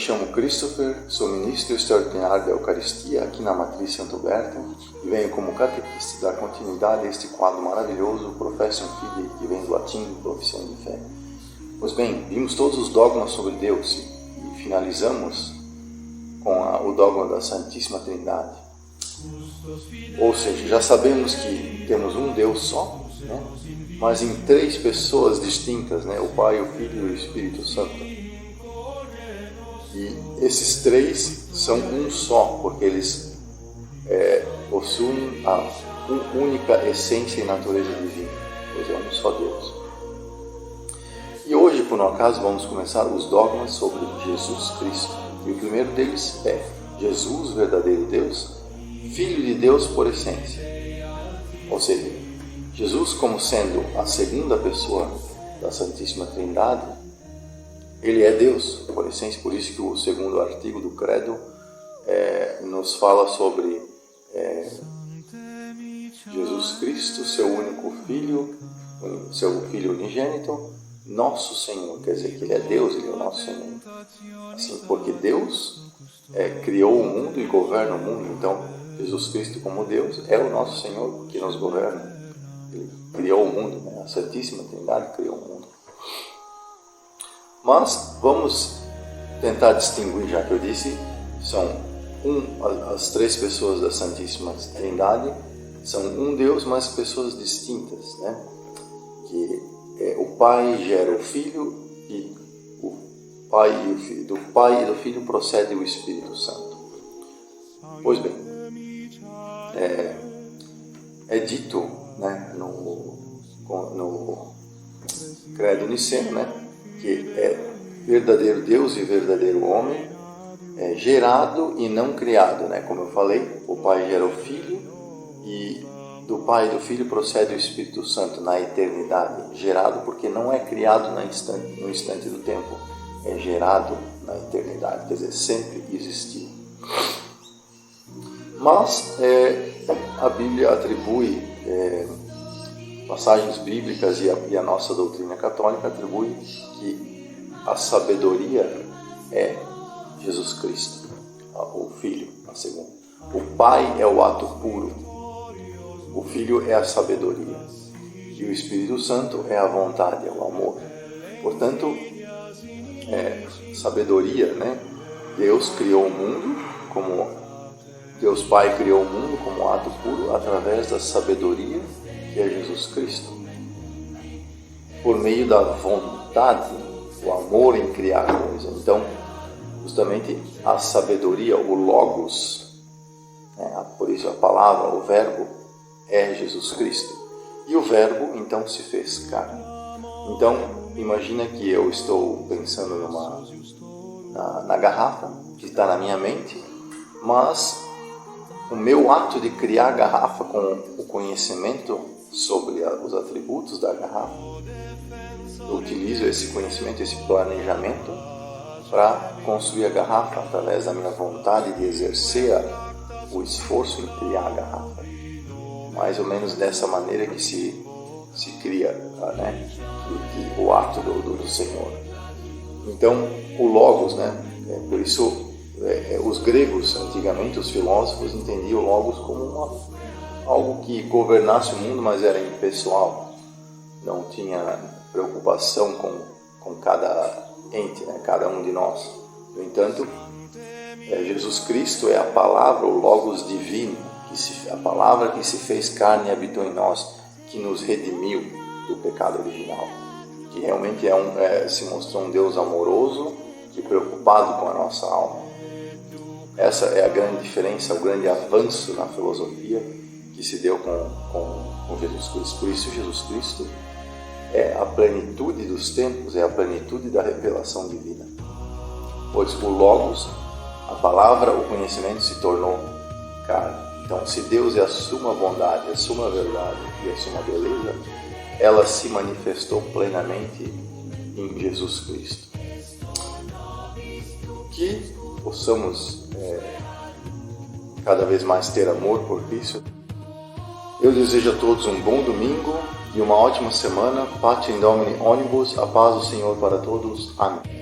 chamo Christopher, sou ministro extraordinário da Eucaristia aqui na Matriz Santo Berta e venho como catequista dar continuidade a este quadro maravilhoso, Professio Fidei, que vem do latim Profissão de Fé. Pois bem, vimos todos os dogmas sobre Deus e finalizamos com o dogma da Santíssima Trindade. Ou seja, já sabemos que temos um Deus só, né? Mas em três pessoas distintas, né? O Pai, o Filho e o Espírito Santo. E esses três são um só, porque eles possuem a única essência e natureza divina, pois é um só Deus. E hoje, por um acaso, vamos começar os dogmas sobre Jesus Cristo. E o primeiro deles é Jesus, verdadeiro Deus, Filho de Deus por essência. Ou seja, Jesus como sendo a segunda pessoa da Santíssima Trindade, Ele é Deus por essência, por isso que o segundo artigo do Credo nos fala sobre Jesus Cristo, seu único Filho, seu Filho unigênito, nosso Senhor. Quer dizer que Ele é Deus, Ele é o nosso Senhor. Assim, porque Deus criou o mundo e governa o mundo, então Jesus Cristo como Deus é o nosso Senhor que nos governa. Ele criou o mundo, né? A Santíssima Trindade criou o mundo. Mas vamos tentar distinguir, já que eu disse, são as três pessoas da Santíssima Trindade, são um Deus, mas pessoas distintas, né? Que o Pai gera o Filho e do Pai e do Filho procede o Espírito Santo. Pois bem, é dito, né, no Credo Niceno, né, que é verdadeiro Deus e verdadeiro homem, gerado e não criado, né? Como eu falei, o Pai gera o Filho e do Pai e do Filho procede o Espírito Santo na eternidade, gerado porque não é criado no instante do tempo, é gerado na eternidade, quer dizer, sempre existiu. Mas a Bíblia atribui, passagens bíblicas e a nossa doutrina católica atribui que a sabedoria é Jesus Cristo, o Filho, a segunda. O Pai é o ato puro, o Filho é a sabedoria e o Espírito Santo é a vontade, é o amor. Portanto, sabedoria, né? Deus criou o mundo como Deus Pai criou o mundo como ato puro através da sabedoria que é Jesus Cristo. Por meio da vontade, o amor em criar coisas. Então, justamente a sabedoria, o Logos, né? Por isso a palavra, o Verbo, é Jesus Cristo. E o Verbo, então, se fez carne. Então, imagina que eu estou pensando na garrafa que está na minha mente, mas o meu ato de criar a garrafa com o conhecimento sobre os atributos da garrafa, eu utilizo esse conhecimento, esse planejamento para construir a garrafa através da minha vontade de exercer o esforço em criar a garrafa. Mais ou menos dessa maneira que se cria, né? O ato do Senhor. Então, o Logos, né? Por isso, os gregos, antigamente, os filósofos entendiam o Logos como algo que governasse o mundo, mas era impessoal. Não tinha preocupação com cada ente, né? Cada um de nós. No entanto, Jesus Cristo é a palavra, o Logos divino, a palavra que se fez carne e habitou em nós, que nos redimiu do pecado original, que realmente se mostrou um Deus amoroso e preocupado com a nossa alma. Essa é a grande diferença, o grande avanço na filosofia que se deu com Jesus Cristo. Por isso Jesus Cristo é a plenitude dos tempos, é a plenitude da revelação divina. Pois o Logos, a palavra, o conhecimento se tornou carne. Então, se Deus é a suma bondade, a suma verdade e a suma beleza, ela se manifestou plenamente em Jesus Cristo. Que possamos cada vez mais ter amor por Cristo. Eu desejo a todos um bom domingo e uma ótima semana. Pace in Domini omnibus, a paz do Senhor para todos. Amém.